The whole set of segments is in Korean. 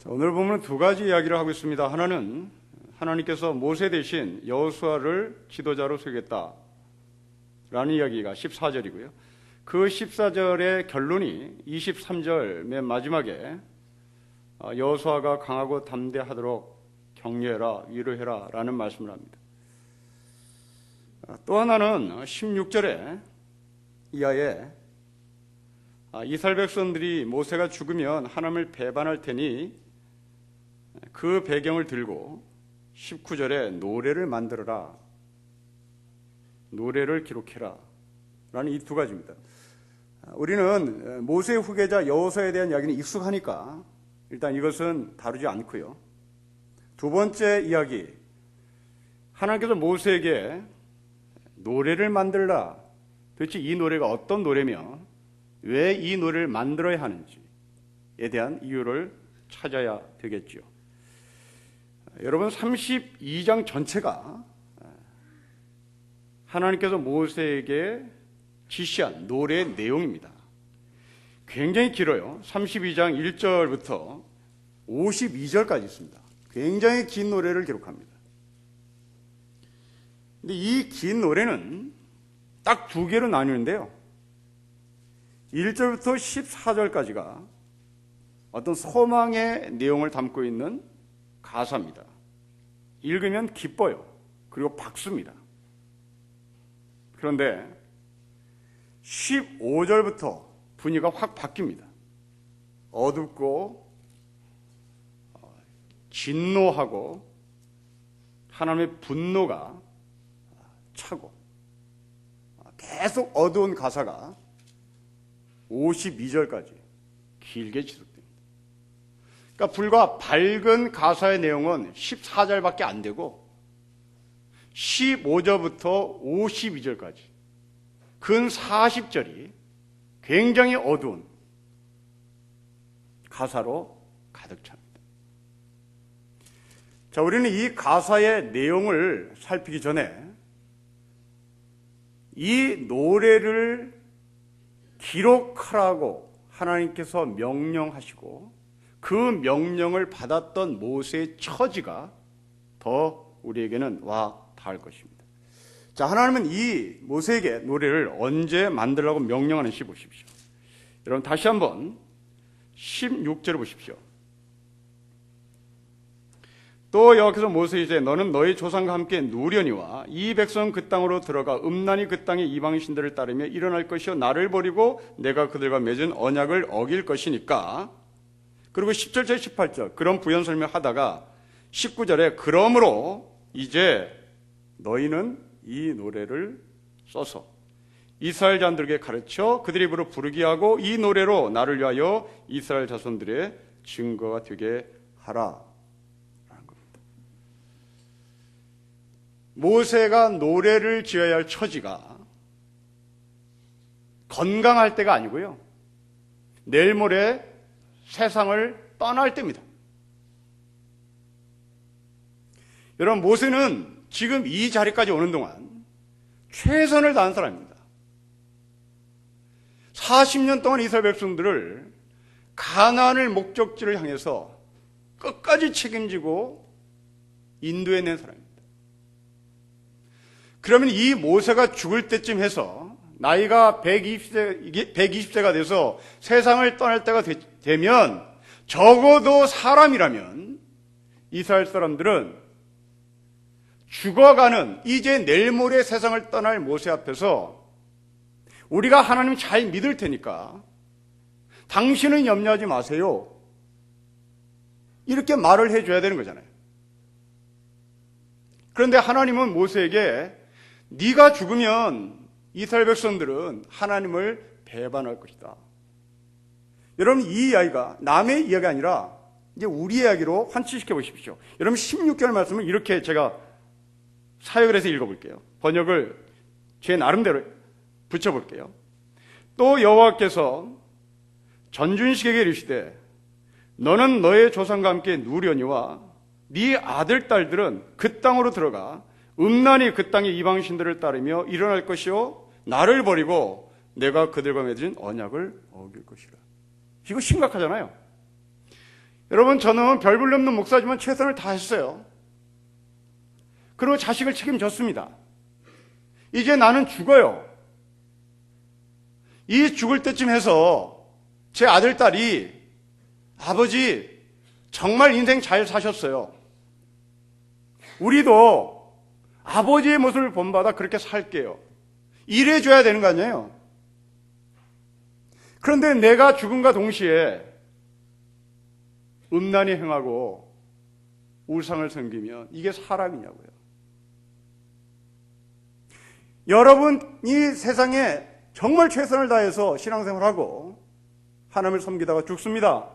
오늘 보면 두 가지 이야기를 하고 있습니다. 하나는 하나님께서 모세 대신 여호수아를 지도자로 세우겠다라는 이야기가 14절이고요. 그 14절의 결론이 23절 맨 마지막에 여호수아가 강하고 담대하도록 격려해라, 위로해라 라는 말씀을 합니다. 또 하나는 16절에 이하에 이스라엘 백성들이 모세가 죽으면 하나님을 배반할 테니 그 배경을 들고 19절에 노래를 만들어라, 노래를 기록해라 라는 이 두 가지입니다. 우리는 모세의 후계자 여호수아에 대한 이야기는 익숙하니까 일단 이것은 다루지 않고요. 두 번째 이야기, 하나님께서 모세에게 노래를 만들라, 도대체 이 노래가 어떤 노래며 왜 이 노래를 만들어야 하는지에 대한 이유를 찾아야 되겠죠. 여러분, 32장 전체가 하나님께서 모세에게 지시한 노래의 내용입니다. 굉장히 길어요. 32장 1절부터 52절까지 있습니다. 굉장히 긴 노래를 기록합니다. 근데 이 긴 노래는 딱 두 개로 나뉘는데요. 1절부터 14절까지가 어떤 소망의 내용을 담고 있는 가사입니다. 읽으면 기뻐요. 그리고 박수입니다. 그런데 15절부터 분위기가 확 바뀝니다. 어둡고 진노하고 하나님의 분노가 차고 계속 어두운 가사가 52절까지 길게 지속됩니다. 그러니까 불과 밝은 가사의 내용은 14절밖에 안 되고 15절부터 52절까지 근 40절이 굉장히 어두운 가사로 가득 찹니다. 자, 우리는 이 가사의 내용을 살피기 전에 이 노래를 기록하라고 하나님께서 명령하시고 그 명령을 받았던 모세의 처지가 더 우리에게는 와 닿을 것입니다. 자, 하나님은 이 모세에게 노래를 언제 만들라고 명령하는지 보십시오. 여러분, 다시 한번 16절을 보십시오. 또 여호와께서 모세에게 이르시되 너는 너희 조상과 함께 누려니와 이 백성 그 땅으로 들어가 음란히 그 땅의 이방 신들을 따르며 일어날 것이요 나를 버리고 내가 그들과 맺은 언약을 어길 것이니까. 그리고 10절째 18절 그런 부연 설명하다가 19절에 그러므로 이제 너희는 이 노래를 써서 이스라엘 자손들에게 가르쳐 그들의 입으로 부르게 하고 이 노래로 나를 위하여 이스라엘 자손들의 증거가 되게 하라. 모세가 노래를 지어야 할 처지가 건강할 때가 아니고요, 내일 모레 세상을 떠날 때입니다. 여러분, 모세는 지금 이 자리까지 오는 동안 최선을 다한 사람입니다. 40년 동안 이스라엘 백성들을 가나안을 목적지를 향해서 끝까지 책임지고 인도해낸 사람입니다. 그러면 이 모세가 죽을 때쯤 해서 나이가 120세가 돼서 세상을 떠날 때가 되면 적어도 사람이라면 이스라엘 사람들은 죽어가는 이제 내일 모레 세상을 떠날 모세 앞에서 우리가 하나님 잘 믿을 테니까 당신은 염려하지 마세요, 이렇게 말을 해줘야 되는 거잖아요. 그런데 하나님은 모세에게 네가 죽으면 이스라엘 백성들은 하나님을 배반할 것이다. 여러분, 이 이야기가 남의 이야기가 아니라 이제 우리 이야기로 환치시켜 보십시오. 여러분, 16절 말씀을 이렇게 제가 사역을 해서 읽어볼게요. 번역을 제 나름대로 붙여볼게요. 또 여호와께서 전준식에게 이르시되 너는 너의 조상과 함께 누려니와 네 아들 딸들은 그 땅으로 들어가 음란히 그 땅의 이방신들을 따르며 일어날 것이요 나를 버리고 내가 그들과 맺은 언약을 어길 것이라. 이거 심각하잖아요. 여러분, 저는 별 볼 일 없는 목사지만 최선을 다했어요. 그리고 자식을 책임졌습니다. 이제 나는 죽어요. 이 죽을 때쯤 해서 제 아들, 딸이 아버지 정말 인생 잘 사셨어요. 우리도 아버지의 모습을 본받아 그렇게 살게요. 이래줘야 되는 거 아니에요? 그런데 내가 죽음과 동시에 음란히 행하고 우상을 섬기면 이게 사람이냐고요. 여러분이 세상에 정말 최선을 다해서 신앙생활하고 하나님을 섬기다가 죽습니다.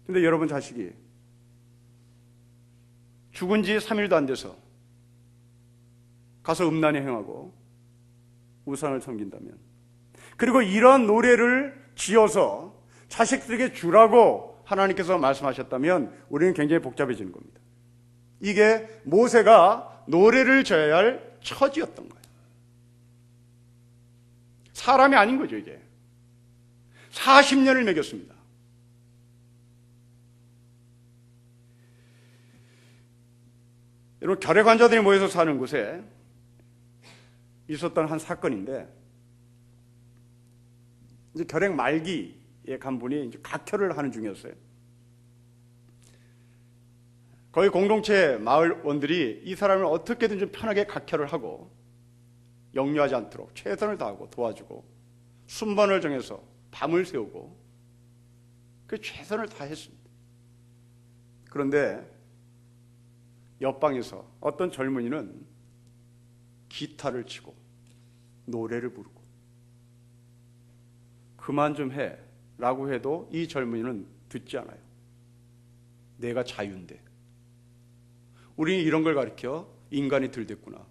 근데 여러분 자식이 죽은 지 3일도 안 돼서 가서 음란히 행하고 우상을 섬긴다면, 그리고 이런 노래를 지어서 자식들에게 주라고 하나님께서 말씀하셨다면 우리는 굉장히 복잡해지는 겁니다. 이게 모세가 노래를 져야 할 처지였던 거예요. 사람이 아닌 거죠, 이게. 40년을 먹였습니다. 여러분, 결핵 환자들이 모여서 사는 곳에 있었던 한 사건인데, 이제 결핵 말기에 간 분이 이제 각혈을 하는 중이었어요. 거의 공동체 마을원들이 이 사람을 어떻게든 좀 편하게 각혈을 하고 역류하지 않도록 최선을 다하고 도와주고 순번을 정해서 밤을 새우고 그 최선을 다했습니다. 그런데 옆방에서 어떤 젊은이는 기타를 치고 노래를 부르고 그만 좀 해 라고 해도 이 젊은이는 듣지 않아요. 내가 자유인데. 우리는 이런 걸 가리켜 인간이 들댔구나.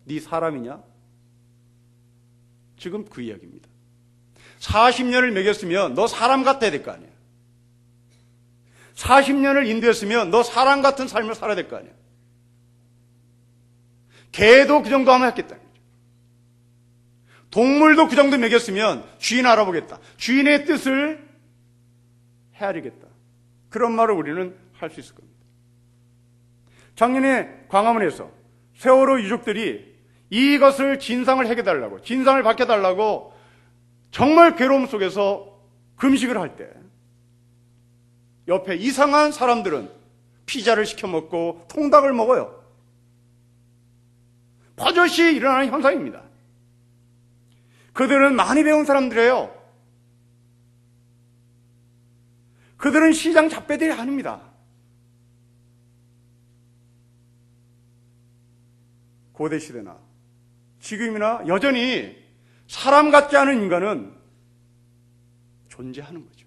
네 사람이냐? 지금 그 이야기입니다. 40년을 먹였으면 너 사람 같아야 될 거 아니야. 40년을 인도했으면 너 사람 같은 삶을 살아야 될 거 아니야. 개도 그 정도 하면 했겠다. 동물도 그 정도 먹였으면 주인 알아보겠다. 주인의 뜻을 헤아리겠다. 그런 말을 우리는 할 수 있을 겁니다. 작년에 광화문에서 세월호 유족들이 이것을 진상을 해결해달라고, 진상을 밝혀달라고 정말 괴로움 속에서 금식을 할 때 옆에 이상한 사람들은 피자를 시켜 먹고 통닭을 먹어요. 버젓이 일어나는 현상입니다. 그들은 많이 배운 사람들이에요. 그들은 시장 잡배들이 아닙니다. 고대 시대나 지금이나 여전히 사람 같지 않은 인간은 존재하는 거죠.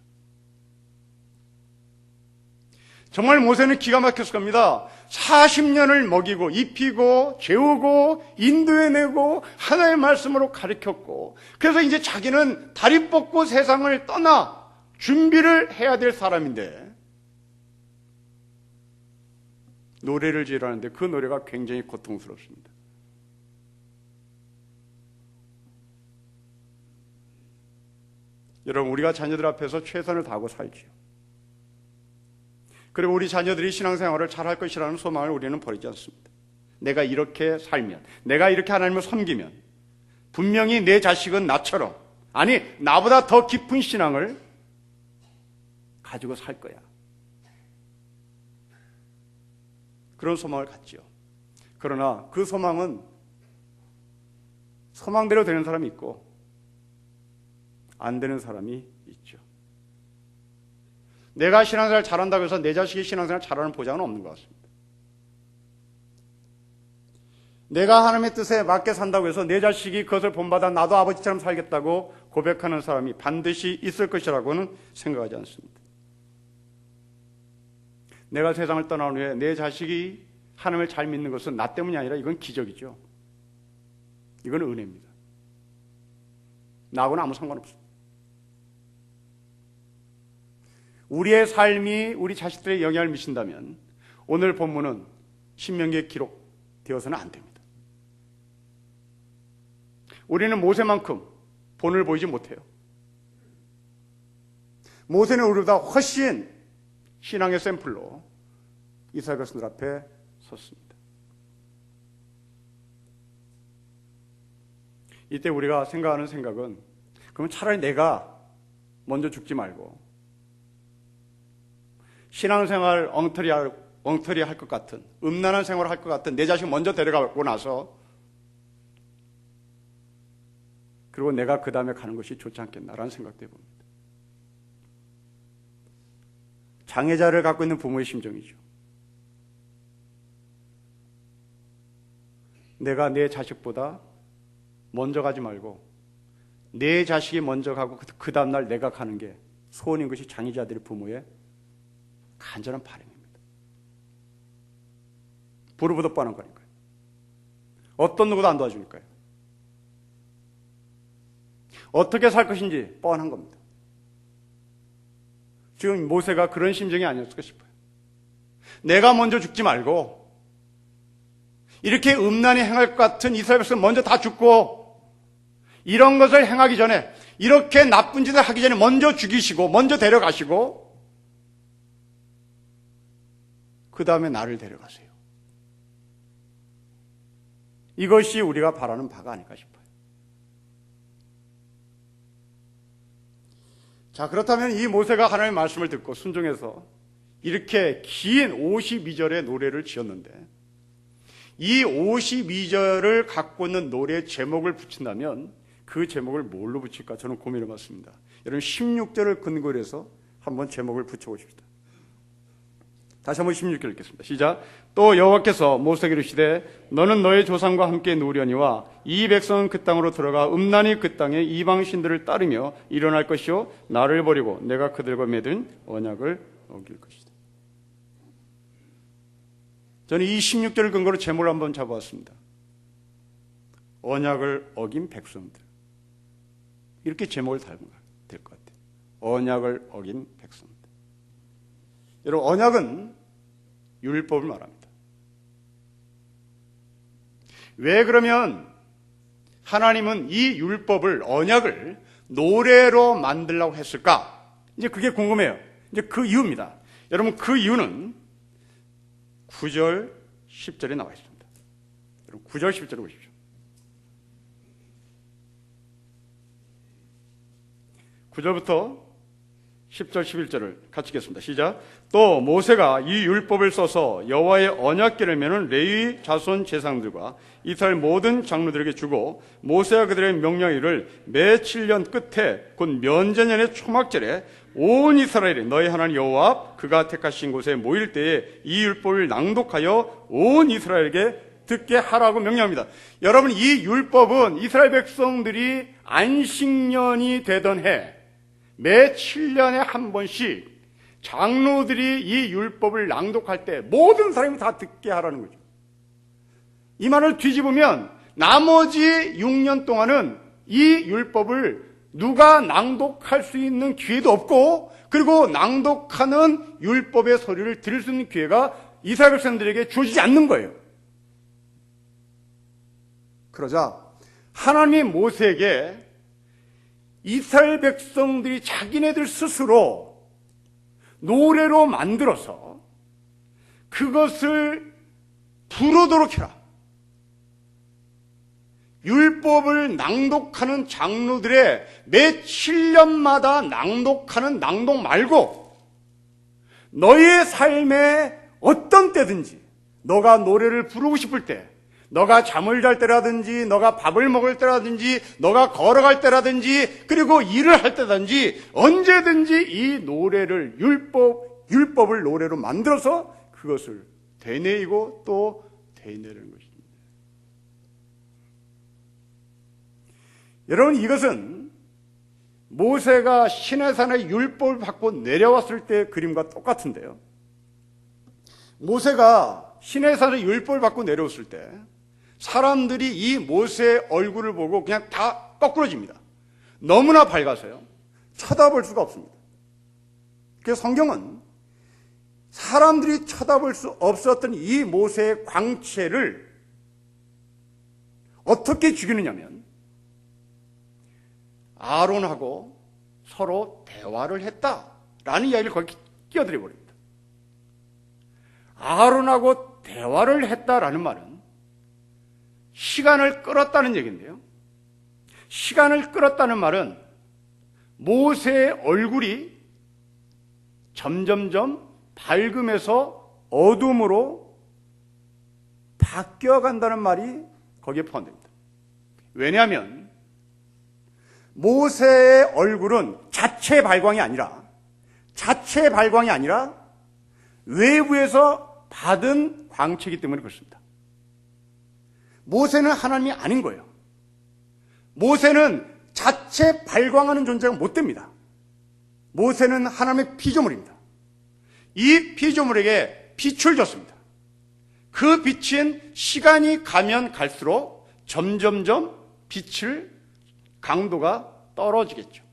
정말 모세는 기가 막혔을 겁니다. 40년을 먹이고 입히고 재우고 인도해내고 하나의 말씀으로 가르쳤고, 그래서 이제 자기는 다리 뻗고 세상을 떠나 준비를 해야 될 사람인데 노래를 지으라는데 그 노래가 굉장히 고통스럽습니다. 여러분, 우리가 자녀들 앞에서 최선을 다하고 살지요. 그리고 우리 자녀들이 신앙생활을 잘할 것이라는 소망을 우리는 버리지 않습니다. 내가 이렇게 살면, 내가 이렇게 하나님을 섬기면 분명히 내 자식은 나처럼, 아니 나보다 더 깊은 신앙을 가지고 살 거야. 그런 소망을 갖지요. 그러나 그 소망은 소망대로 되는 사람이 있고 안 되는 사람이 있죠. 내가 신앙생활 잘한다고 해서 내 자식이 신앙생활 잘하는 보장은 없는 것 같습니다. 내가 하나님의 뜻에 맞게 산다고 해서 내 자식이 그것을 본받아 나도 아버지처럼 살겠다고 고백하는 사람이 반드시 있을 것이라고는 생각하지 않습니다. 내가 세상을 떠난 후에 내 자식이 하나님을 잘 믿는 것은 나 때문이 아니라 이건 기적이죠. 이건 은혜입니다. 나하고는 아무 상관없습니다. 우리의 삶이 우리 자식들에게 영향을 미친다면 오늘 본문은 신명기에 기록되어서는 안 됩니다. 우리는 모세만큼 본을 보이지 못해요. 모세는 우리보다 훨씬 신앙의 샘플로 이스라엘 백성들 앞에 섰습니다. 이때 우리가 생각하는 생각은, 그러면 차라리 내가 먼저 죽지 말고 신앙생활 엉터리 할 것 같은, 음란한 생활을 할 것 같은 내 자식 먼저 데려가고 나서 그리고 내가 그 다음에 가는 것이 좋지 않겠나라는 생각도 해봅니다. 장애자를 갖고 있는 부모의 심정이죠. 내가 내 자식보다 먼저 가지 말고 내 자식이 먼저 가고 그 다음날 내가 가는 게 소원인 것이 장애자들의 부모의 간절한 바람입니다. 부르부도 뻔한 거니까요. 어떤 누구도 안 도와주니까요. 어떻게 살 것인지 뻔한 겁니다. 지금 모세가 그런 심정이 아니었을까 싶어요. 내가 먼저 죽지 말고 이렇게 음란히 행할 것 같은 이스라엘 백성 먼저 다 죽고, 이런 것을 행하기 전에, 이렇게 나쁜 짓을 하기 전에 먼저 죽이시고 먼저 데려가시고 그 다음에 나를 데려가세요. 이것이 우리가 바라는 바가 아닐까 싶어요. 자, 그렇다면 이 모세가 하나님의 말씀을 듣고 순종해서 이렇게 긴 52절의 노래를 지었는데, 이 52절을 갖고 있는 노래의 제목을 붙인다면 그 제목을 뭘로 붙일까 저는 고민해 봤습니다. 여러분 16절을 근거로 해서 한번 제목을 붙여보십시다. 다시 한번 16절 읽겠습니다. 시작. 또 여호와께서 모세에게 이르시되 너는 너의 조상과 함께 누우려니와 이 백성은 그 땅으로 들어가 음란히 그 땅에 이방 신들을 따르며 일어날 것이요 나를 버리고 내가 그들과 맺은 언약을 어길 것이다. 저는 이 16절을 근거로 제목을 한번 잡아왔습니다. 언약을 어긴 백성들. 이렇게 제목을 달면 될 것 같아요. 언약을 어긴 백성들. 여러분, 언약은 율법을 말합니다. 왜 그러면 하나님은 이 율법을, 언약을 노래로 만들려고 했을까? 이제 그게 궁금해요. 이제 그 이유입니다. 여러분, 그 이유는 9절, 10절에 나와 있습니다. 여러분 9절, 10절을 보십시오. 9절부터 10절, 11절을 같이 읽겠습니다. 시작. 또 모세가 이 율법을 써서 여호와의 언약궤를 메는 레위 자손 제사장들과 이스라엘 모든 장로들에게 주고 모세가 그들의 명령이를 매 7년 끝에 곧 면제년의 초막절에 온 이스라엘이 너희 하나님 여호와 앞 그가 택하신 곳에 모일 때에 이 율법을 낭독하여 온 이스라엘에게 듣게 하라고 명령합니다. 여러분, 이 율법은 이스라엘 백성들이 안식년이 되던 해 매 7년에 한 번씩 장로들이 이 율법을 낭독할 때 모든 사람이 다 듣게 하라는 거죠. 이 말을 뒤집으면 나머지 6년 동안은 이 율법을 누가 낭독할 수 있는 기회도 없고, 그리고 낭독하는 율법의 소리를 들을 수 있는 기회가 이스라엘 백성들에게 주어지지 않는 거예요. 그러자 하나님이 모세에게 이스라엘 백성들이 자기네들 스스로 노래로 만들어서 그것을 부르도록 해라. 율법을 낭독하는 장로들의 매 7년마다 낭독하는 낭독 말고 너의 삶에 어떤 때든지 너가 노래를 부르고 싶을 때, 너가 잠을 잘 때라든지 너가 밥을 먹을 때라든지 너가 걸어갈 때라든지 그리고 일을 할 때든지 언제든지 이 노래를 율법을 노래로 만들어서 그것을 되뇌이고 또 되뇌는 것입니다. 여러분, 이것은 모세가 시내산에 율법을 받고 내려왔을 때의 그림과 똑같은데요. 모세가 시내산에 율법을 받고 내려왔을 때 사람들이 이 모세의 얼굴을 보고 그냥 다 거꾸러집니다. 너무나 밝아서요. 쳐다볼 수가 없습니다. 그래서 성경은 사람들이 쳐다볼 수 없었던 이 모세의 광채를 어떻게 죽이느냐면 아론하고 서로 대화를 했다. 라는 이야기를 거기 끼어들여 버립니다. 아론하고 대화를 했다라는 말은 시간을 끌었다는 얘기인데요. 시간을 끌었다는 말은 모세의 얼굴이 점점점 밝음에서 어둠으로 바뀌어간다는 말이 거기에 포함됩니다. 왜냐하면 모세의 얼굴은 자체 발광이 아니라 외부에서 받은 광채이기 때문에 그렇습니다. 모세는 하나님이 아닌 거예요. 모세는 자체 발광하는 존재가 못 됩니다. 모세는 하나님의 피조물입니다. 이 피조물에게 빛을 줬습니다. 그 빛은 시간이 가면 갈수록 점점점 빛을 강도가 떨어지겠죠.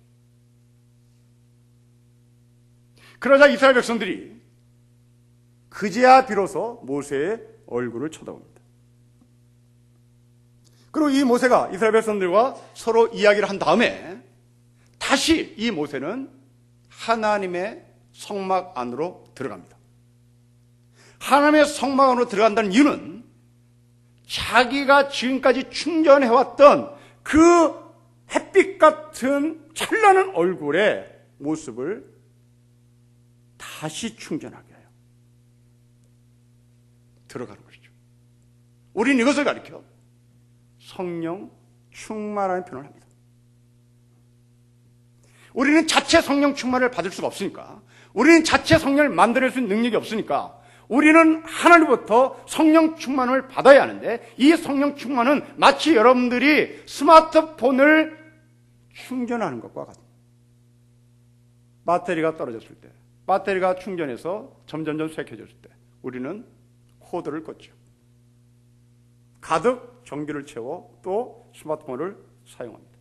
그러자 이스라엘 백성들이 그제야 비로소 모세의 얼굴을 쳐다봅니다. 그리고 이 모세가 이스라엘 백성들과 서로 이야기를 한 다음에 다시 이 모세는 하나님의 성막 안으로 들어갑니다. 하나님의 성막 안으로 들어간다는 이유는 자기가 지금까지 충전해왔던 그 햇빛 같은 찬란한 얼굴의 모습을 다시 충전하게 해요. 들어가는 것이죠. 우리는 이것을 가리켜 성령 충만하는 표현을 합니다. 우리는 자체 성령 충만을 받을 수가 없으니까, 우리는 자체 성령을 만들어낼 수 있는 능력이 없으니까 우리는 하나님부터 성령 충만을 받아야 하는데, 이 성령 충만은 마치 여러분들이 스마트폰을 충전하는 것과 같습니다. 배터리가 떨어졌을 때, 배터리가 충전해서 점점점 쇠켜졌을 때 우리는 코드를 꽂죠. 가득 전기를 채워 또 스마트폰을 사용합니다.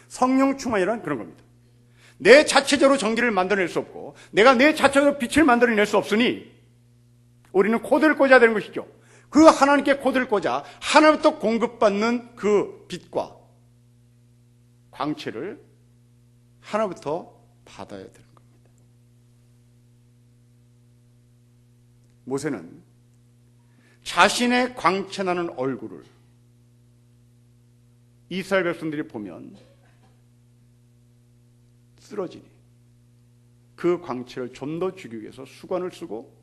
성령 충만이란 그런 겁니다. 내 자체적으로 전기를 만들어낼 수 없고 내가 내 자체적으로 빛을 만들어낼 수 없으니 우리는 코드를 꽂아야 되는 것이죠. 그 하나님께 코드를 꽂아 하나님부터 공급받는 그 빛과 광채를 하나님부터 받아야 되는 겁니다. 모세는 자신의 광채나는 얼굴을 이스라엘 백성들이 보면 쓰러지니 그 광채를 좀 더 주기 위해서 수건을 쓰고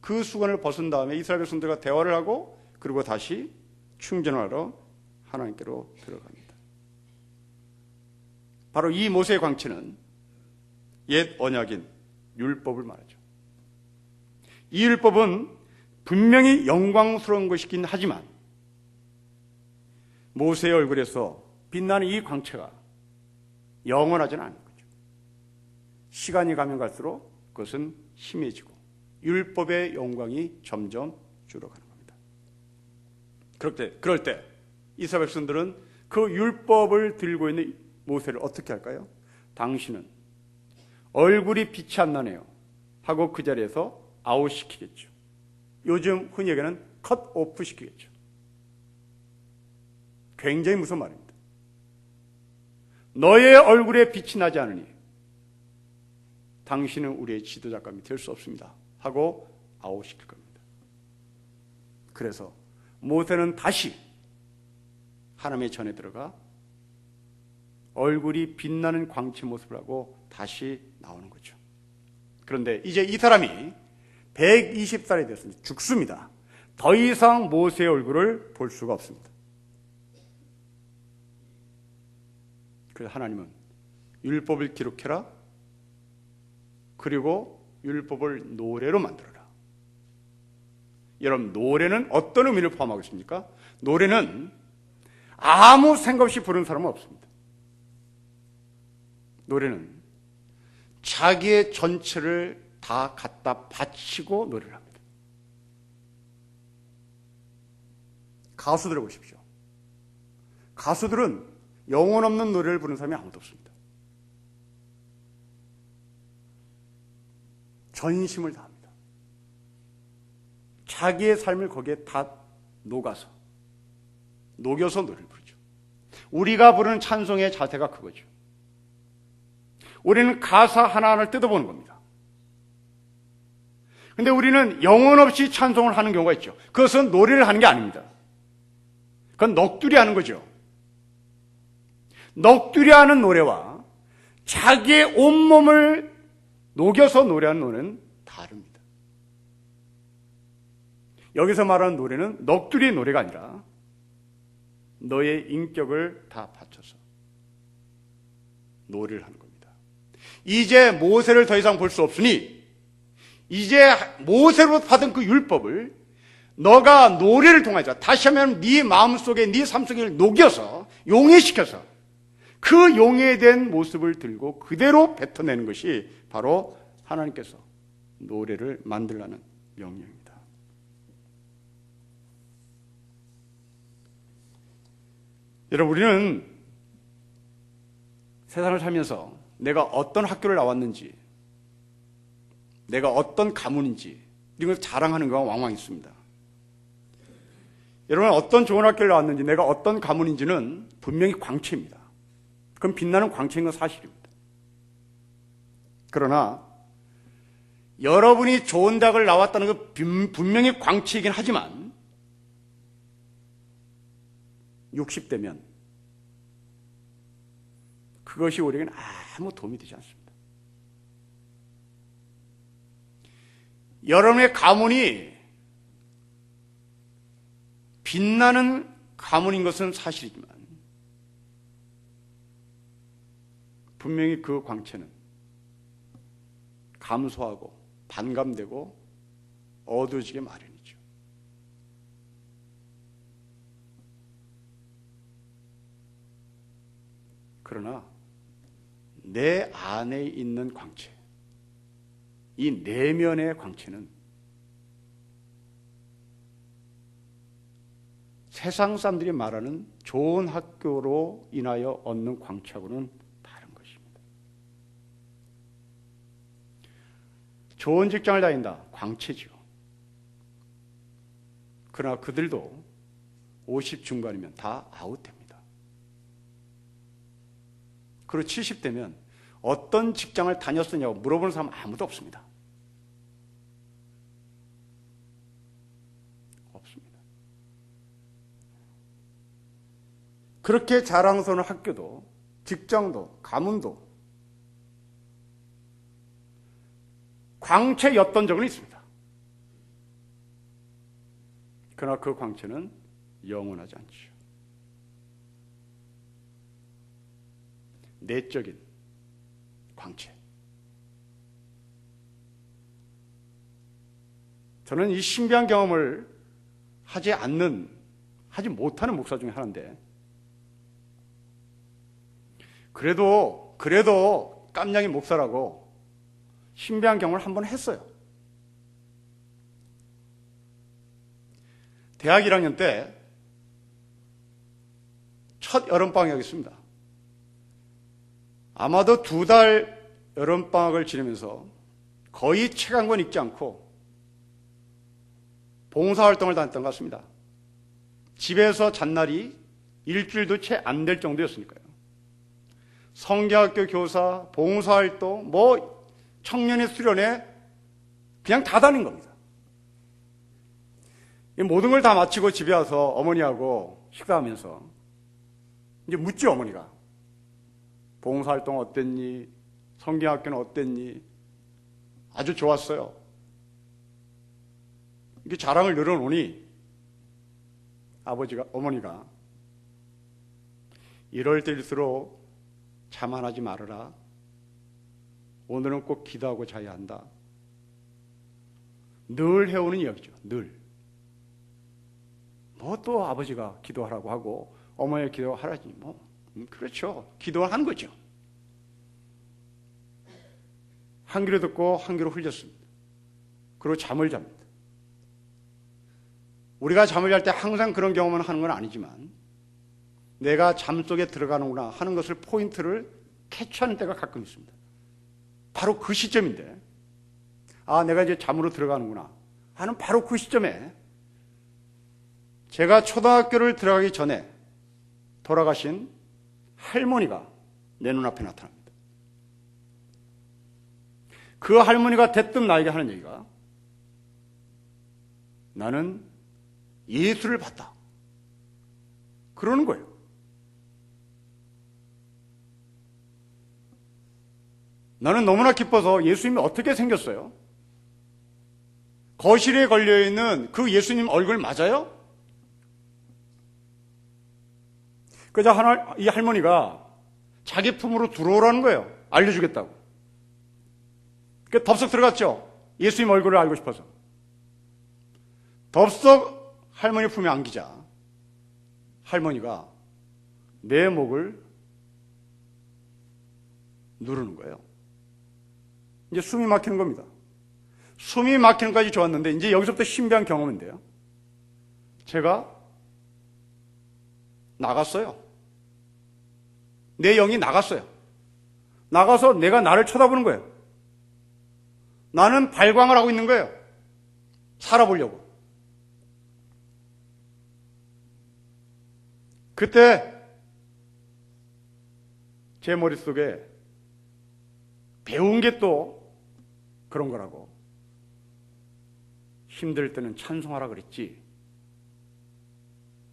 그 수건을 벗은 다음에 이스라엘 백성들과 대화를 하고 그리고 다시 충전하러 하나님께로 들어갑니다. 바로 이 모세의 광채는 옛 언약인 율법을 말하죠. 이 율법은 분명히 영광스러운 것이긴 하지만 모세의 얼굴에서 빛나는 이 광채가 영원하지는 않은 거죠. 시간이 가면 갈수록 그것은 희미해지고 율법의 영광이 점점 줄어가는 겁니다. 그럴 때 이스라엘 백성들은 그 율법을 들고 있는 모세를 어떻게 할까요? 당신은 얼굴이 빛이 안 나네요 하고 그 자리에서 아웃시키겠죠. 요즘 흔히 얘기하는 컷오프 시키겠죠. 굉장히 무서운 말입니다. 너의 얼굴에 빛이 나지 않으니 당신은 우리의 지도자감이 될 수 없습니다 하고 아웃시킬 겁니다. 그래서 모세는 다시 하나님의 전에 들어가 얼굴이 빛나는 광채 모습을 하고 다시 나오는 거죠. 그런데 이제 이 사람이 120살이 됐습니다. 죽습니다. 더 이상 모세의 얼굴을 볼 수가 없습니다. 그래서 하나님은 율법을 기록해라. 그리고 율법을 노래로 만들어라. 여러분, 노래는 어떤 의미를 포함하고 있습니까? 노래는 아무 생각 없이 부르는 사람은 없습니다. 노래는 자기의 전체를 다 갖다 바치고 노래를 합니다. 가수들을 보십시오. 가수들은 영혼 없는 노래를 부르는 사람이 아무도 없습니다. 전심을 다합니다. 자기의 삶을 거기에 다 녹여서 노래를 부르죠. 우리가 부르는 찬송의 자세가 그거죠. 우리는 가사 하나하나를 뜯어보는 겁니다. 근데 우리는 영혼 없이 찬송을 하는 경우가 있죠. 그것은 노래를 하는 게 아닙니다. 그건 넋두리 하는 거죠. 넋두리 하는 노래와 자기의 온몸을 녹여서 노래하는 노래는 다릅니다. 여기서 말하는 노래는 넋두리의 노래가 아니라 너의 인격을 다 바쳐서 노래를 하는 겁니다. 이제 모세를 더 이상 볼 수 없으니 이제 모세로부터 받은 그 율법을 너가 노래를 통해서 다시 한번 네 마음속에 네 삶속에 녹여서 용해시켜서 그 용해된 모습을 들고 그대로 뱉어내는 것이 바로 하나님께서 노래를 만들라는 명령입니다. 여러분, 우리는 세상을 살면서 내가 어떤 학교를 나왔는지, 내가 어떤 가문인지 이런 걸 자랑하는 경우가 왕왕 있습니다. 여러분, 어떤 좋은 학교를 나왔는지, 내가 어떤 가문인지는 분명히 광채입니다. 그건 빛나는 광채인 건 사실입니다. 그러나 여러분이 좋은 대학을 나왔다는 건 분명히 광채이긴 하지만 60대면 그것이 우리에게는 아무 도움이 되지 않습니다. 여러분의 가문이 빛나는 가문인 것은 사실이지만 분명히 그 광채는 감소하고 반감되고 어두워지게 마련이죠. 그러나 내 안에 있는 광채, 이 내면의 광채는 세상 사람들이 말하는 좋은 학교로 인하여 얻는 광채하고는 다른 것입니다. 좋은 직장을 다닌다, 광채죠. 그러나 그들도 50 중반이면 다 아웃됩니다. 그리고 70대면 어떤 직장을 다녔느냐고 물어보는 사람 아무도 없습니다. 없습니다. 그렇게 자랑스러운 학교도, 직장도, 가문도 광채였던 적은 있습니다. 그러나 그 광채는 영원하지 않죠. 내적인 광채. 저는 이 신비한 경험을 하지 못하는 목사 중에 하나인데, 그래도 깜냥이 목사라고 신비한 경험을 한번 했어요. 대학 1학년 때 첫 여름방학이었습니다. 아마도 2달 여름방학을 지내면서 거의 책 한 권 읽지 않고 봉사활동을 다녔던 것 같습니다. 집에서 잔 날이 일주일도 채 안 될 정도였으니까요. 성경학교 교사, 봉사활동, 청년의 수련회 그냥 다 다닌 겁니다. 이 모든 걸 다 마치고 집에 와서 어머니하고 식사하면서 이제 묻죠, 어머니가. 봉사활동 어땠니? 성경학교는 어땠니? 아주 좋았어요. 이렇게 자랑을 늘어놓으니 어머니가 이럴 때일수록 자만하지 말아라. 오늘은 꼭 기도하고 자야 한다. 늘 해오는 이야기죠. 늘. 또 아버지가 기도하라고 하고 어머니가 기도하라지 그렇죠. 기도하는 거죠. 한 귀로 듣고 한 귀로 흘렸습니다. 그리고 잠을 잡니다. 우리가 잠을 잘 때 항상 그런 경험을 하는 건 아니지만 내가 잠속에 들어가는구나 하는 것을 포인트를 캐치하는 때가 가끔 있습니다. 바로 그 시점인데 내가 이제 잠으로 들어가는구나 하는 바로 그 시점에 제가 초등학교를 들어가기 전에 돌아가신 할머니가 내 눈앞에 나타납니다. 그 할머니가 대뜸 나에게 하는 얘기가 나는 예수를 봤다. 그러는 거예요. 나는 너무나 기뻐서 예수님이 어떻게 생겼어요? 거실에 걸려있는 그 예수님 얼굴 맞아요? 그래서 이 할머니가 자기 품으로 들어오라는 거예요. 알려주겠다고. 그래서 덥석 들어갔죠. 예수님 얼굴을 알고 싶어서. 덥석 할머니 품에 안기자 할머니가 내 목을 누르는 거예요. 이제 숨이 막히는 겁니다. 숨이 막히는 까지 좋았는데 이제 여기서부터 신비한 경험인데요. 제가 나갔어요. 내 영이 나갔어요. 나가서 내가 나를 쳐다보는 거예요. 나는 발광을 하고 있는 거예요. 살아보려고. 그때 제 머릿속에 배운 게 또 그런 거라고. 힘들 때는 찬송하라 그랬지.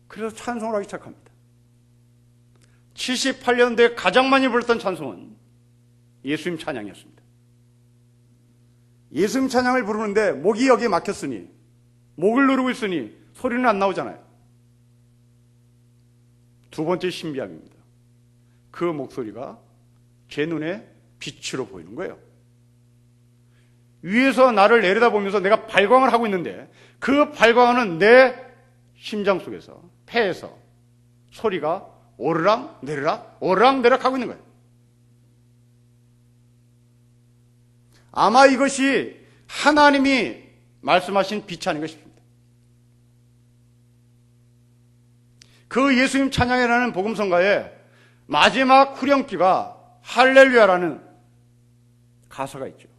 그래서 찬송을 하기 시작합니다. 78년도에 가장 많이 불렀던 찬송은 예수님 찬양이었습니다. 예수님 찬양을 부르는데 목이 여기에 막혔으니, 목을 누르고 있으니 소리는 안 나오잖아요. 두 번째 신비함입니다. 그 목소리가 제 눈에 빛으로 보이는 거예요. 위에서 나를 내려다보면서 내가 발광을 하고 있는데 그 발광하는 내 심장 속에서, 폐에서 소리가 오르락 내리락 오르락 내리락 하고 있는 거예요. 아마 이것이 하나님이 말씀하신 빛이 아닌가 싶습니다. 그 예수님 찬양이라는 복음성가의 마지막 후렴기가 할렐루야라는 가사가 있죠.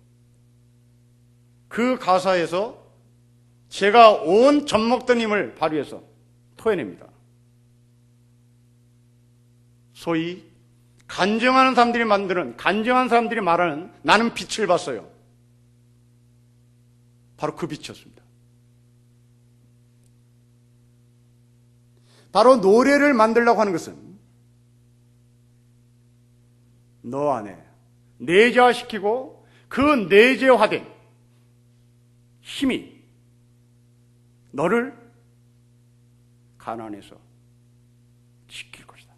그 가사에서 제가 온 젖먹던 힘을 발휘해서 토해냅니다. 소위 간증하는 사람들이 간증하는 사람들이 말하는 나는 빛을 봤어요. 바로 그 빛이었습니다. 바로 노래를 만들려고 하는 것은 너 안에 내재화시키고 그 내재화된 힘이 너를 가난해서 지킬 것이다.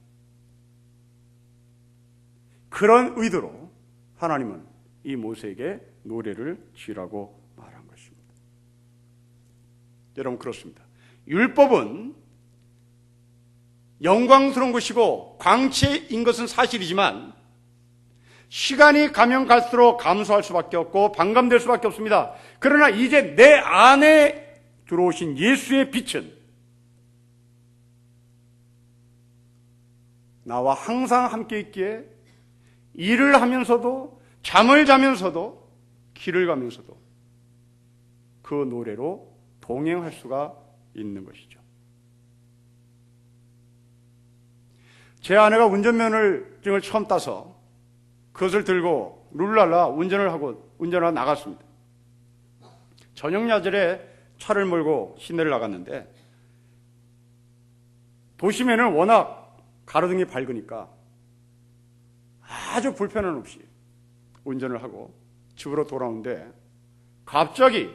그런 의도로 하나님은 이 모세에게 노래를 지으라고 말한 것입니다. 여러분, 그렇습니다. 율법은 영광스러운 것이고 광채인 것은 사실이지만 시간이 가면 갈수록 감소할 수밖에 없고 반감될 수밖에 없습니다. 그러나 이제 내 안에 들어오신 예수의 빛은 나와 항상 함께 있기에 일을 하면서도 잠을 자면서도 길을 가면서도 그 노래로 동행할 수가 있는 것이죠. 제 아내가 운전면허증을 처음 따서 그것을 들고 룰랄라 운전을 나갔습니다. 저녁 야절에 차를 몰고 시내를 나갔는데 도심에는 워낙 가로등이 밝으니까 아주 불편함 없이 운전을 하고 집으로 돌아오는데 갑자기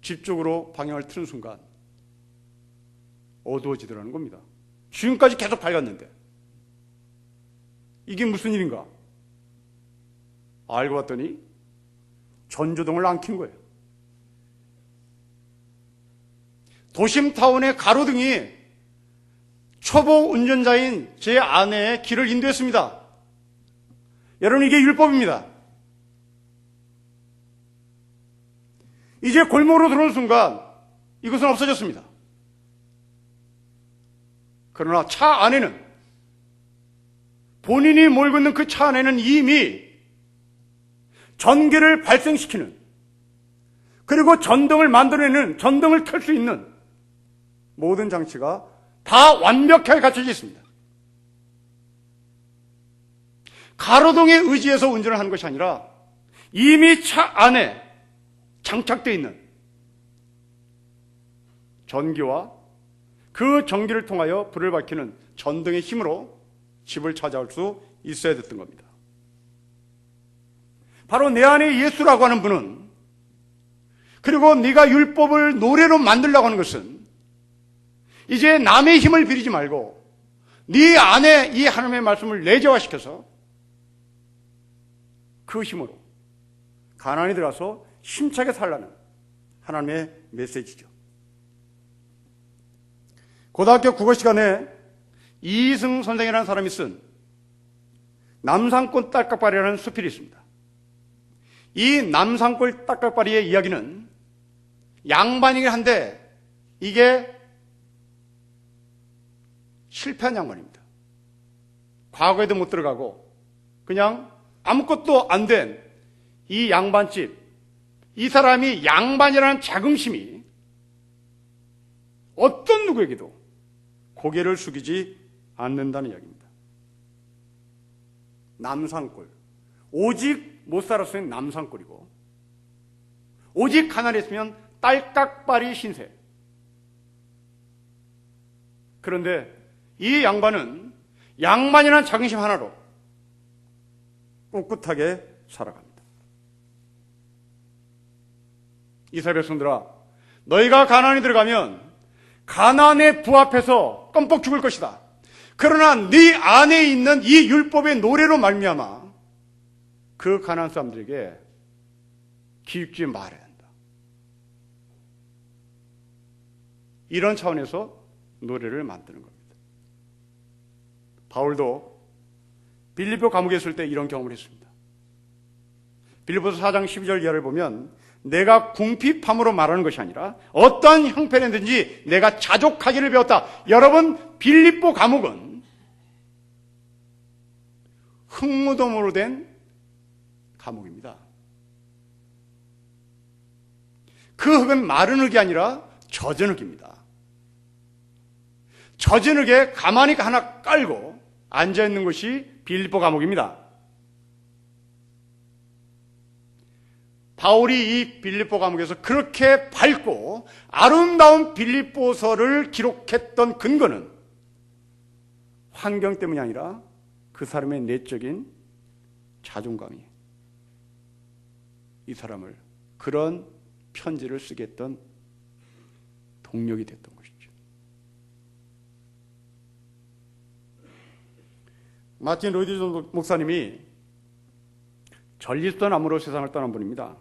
집 쪽으로 방향을 트는 순간 어두워지더라는 겁니다. 지금까지 계속 밝았는데 이게 무슨 일인가? 알고 봤더니 전조등을 안 켠 거예요. 도심타운의 가로등이 초보 운전자인 제 아내의 길을 인도했습니다. 여러분, 이게 율법입니다. 이제 골목으로 들어오는 순간 이것은 없어졌습니다. 그러나 차 안에는, 본인이 몰고 있는 그 차 안에는 이미 전기를 발생시키는, 그리고 전등을 만들어내는, 전등을 켤 수 있는 모든 장치가 다 완벽하게 갖춰져 있습니다. 가로등에 의지해서 운전을 하는 것이 아니라 이미 차 안에 장착되어 있는 전기와 그 전기를 통하여 불을 밝히는 전등의 힘으로 집을 찾아올 수 있어야 됐던 겁니다. 바로 내 안에 예수라고 하는 분은, 그리고 네가 율법을 노래로 만들려고 하는 것은 이제 남의 힘을 빌리지 말고 네 안에 이 하나님의 말씀을 내재화시켜서 그 힘으로 가나안에 들어가서 힘차게 살라는 하나님의 메시지죠. 고등학교 국어 시간에 이승 선생이라는 사람이 쓴 남산골 딸깍바리라는 수필이 있습니다. 이 남산골 딸깍바리의 이야기는 양반이긴 한데 이게 실패한 양반입니다. 과거에도 못 들어가고 그냥 아무것도 안 된 이 양반집, 이 사람이 양반이라는 자긍심이 어떤 누구에게도 고개를 숙이지 않는다는 이야기입니다. 남산골, 오직 못 살았으면 남산골이고 오직 가난했으면 딸깍바리 신세. 그런데 이 양반은 양반이라는 자긍심 하나로 꿋꿋하게 살아갑니다. 이스라엘 백성들아, 너희가 가나안에 들어가면 가나안의 부앞에서 껌뻑 죽을 것이다. 그러나 네 안에 있는 이 율법의 노래로 말미암아 그 가나안 사람들에게 기죽지 말아야 한다. 이런 차원에서 노래를 만드는 겁니다. 바울도 빌립보 감옥에 있을 때 이런 경험을 했습니다. 빌립보서 4장 12절 이하를 보면 내가 궁핍함으로 말하는 것이 아니라 어떠한 형편이든지 내가 자족하기를 배웠다. 여러분, 빌립보 감옥은 흙무덤으로 된 감옥입니다. 그 흙은 마른 흙이 아니라 젖은 흙입니다. 젖은 흙에 가만히 하나 깔고 앉아있는 것이 빌립보 감옥입니다. 바울이 이 빌립보 감옥에서 그렇게 밝고 아름다운 빌립보서를 기록했던 근거는 환경 때문이 아니라 그 사람의 내적인 자존감이 이 사람을 그런 편지를 쓰게 했던 동력이 됐던 것이죠. 마틴 로이드 존 목사님이 전립선 암으로 세상을 떠난 분입니다.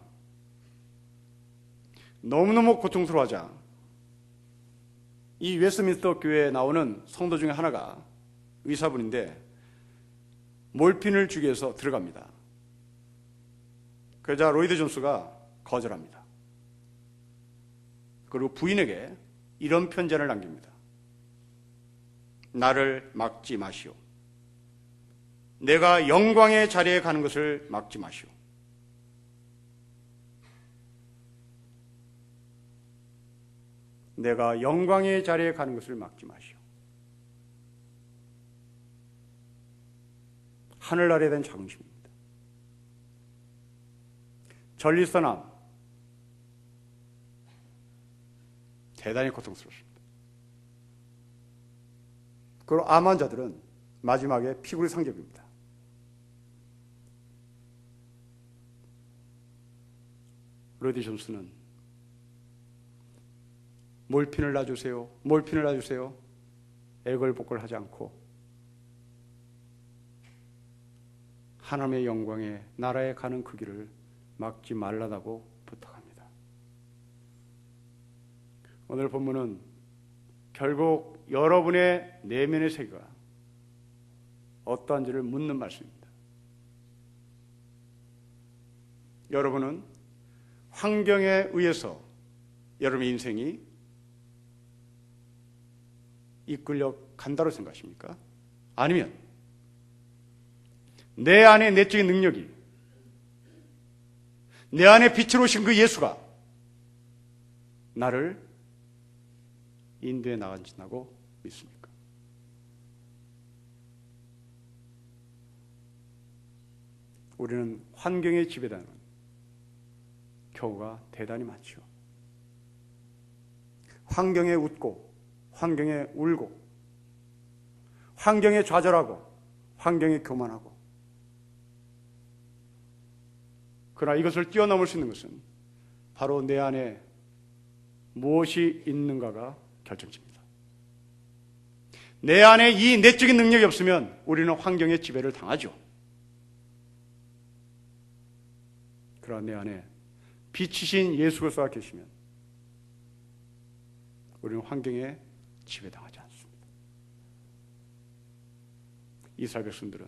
너무너무 고통스러워하자 이 웨스트민스터 교회에 나오는 성도 중에 하나가 의사분인데 몰핀을 주기 위해서 들어갑니다. 그러자 로이드 존스가 거절합니다. 그리고 부인에게 이런 편지를 남깁니다. 나를 막지 마시오. 내가 영광의 자리에 가는 것을 막지 마시오. 내가 영광의 자리에 가는 것을 막지 마시오. 하늘나라에 대한 자긍심입니다. 전립선암 대단히 고통스럽습니다. 그리고 암 환자들은 마지막에 피골이 상접입니다. 로이드 존스는 몰핀을 놔주세요. 몰핀을 놔주세요. 애걸복걸 하지 않고 하나님의 영광의 나라에 가는 그 길을 막지 말라고 부탁합니다. 오늘 본문은 결국 여러분의 내면의 세계가 어떠한지를 묻는 말씀입니다. 여러분은 환경에 의해서 여러분의 인생이 이끌려 간다고 생각하십니까? 아니면 내 안에 내적인 능력이, 내 안에 빛으로 오신 그 예수가 나를 인도해 나간다고 믿습니까? 우리는 환경에 지배당하는 경우가 대단히 많죠. 환경에 웃고, 환경에 울고, 환경에 좌절하고, 환경에 교만하고. 그러나 이것을 뛰어넘을 수 있는 것은 바로 내 안에 무엇이 있는가가 결정집니다. 내 안에 이 내적인 능력이 없으면 우리는 환경의 지배를 당하죠. 그러나 내 안에 빛이신 예수 그리스도가 계시면 우리는 환경에 지배당하지 않습니다. 이스라엘 백성들은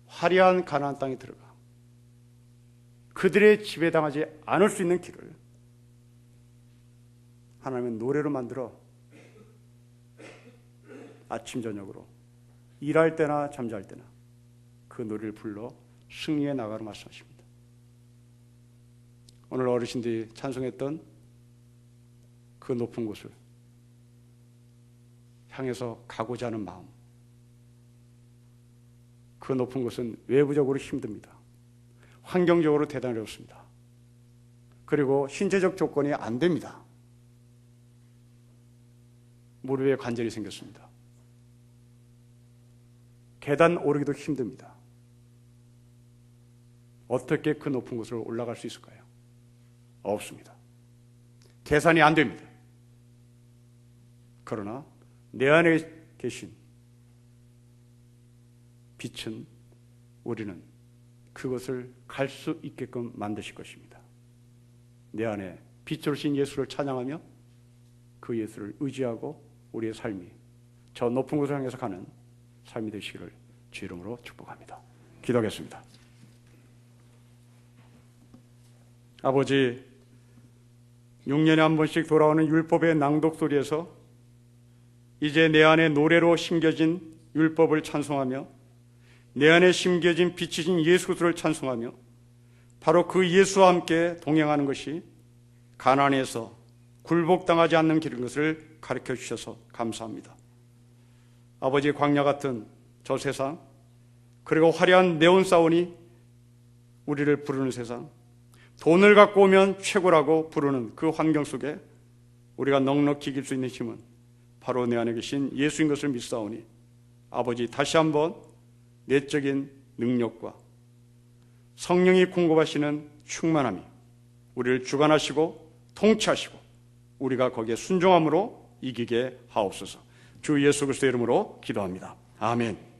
화려한 가나안 땅에 들어가 그들의 지배당하지 않을 수 있는 길을 하나님은 노래로 만들어 아침 저녁으로 일할 때나 잠잘 때나 그 노래를 불러 승리해 나가라고 말씀하십니다. 오늘 어르신들이 찬송했던 그 높은 곳을 향해서 가고자 하는 마음, 그 높은 곳은 외부적으로 힘듭니다. 환경적으로 대단히 어렵습니다. 그리고 신체적 조건이 안 됩니다. 무릎에 관절이 생겼습니다. 계단 오르기도 힘듭니다. 어떻게 그 높은 곳을 올라갈 수 있을까요? 없습니다. 계산이 안 됩니다. 그러나 내 안에 계신 빛은 우리는 그것을 갈 수 있게끔 만드실 것입니다. 내 안에 빛으로 신 예수를 찬양하며 그 예수를 의지하고 우리의 삶이 저 높은 곳을 향해서 가는 삶이 되시기를 주 이름으로 축복합니다. 기도하겠습니다. 아버지, 6년에 한 번씩 돌아오는 율법의 낭독 소리에서 이제 내 안에 노래로 심겨진 율법을 찬송하며 내 안에 심겨진 빛이신 예수 그리스도를 찬송하며 바로 그 예수와 함께 동행하는 것이 가나안에서 굴복당하지 않는 길인 것을 가르쳐 주셔서 감사합니다. 아버지, 광야 같은 저 세상, 그리고 화려한 네온사원이 우리를 부르는 세상, 돈을 갖고 오면 최고라고 부르는 그 환경 속에 우리가 넉넉히 이길 수 있는 힘은 바로 내 안에 계신 예수인 것을 믿사오니 아버지, 다시 한번 내적인 능력과 성령이 공급하시는 충만함이 우리를 주관하시고 통치하시고 우리가 거기에 순종함으로 이기게 하옵소서. 주 예수 그리스도의 이름으로 기도합니다. 아멘.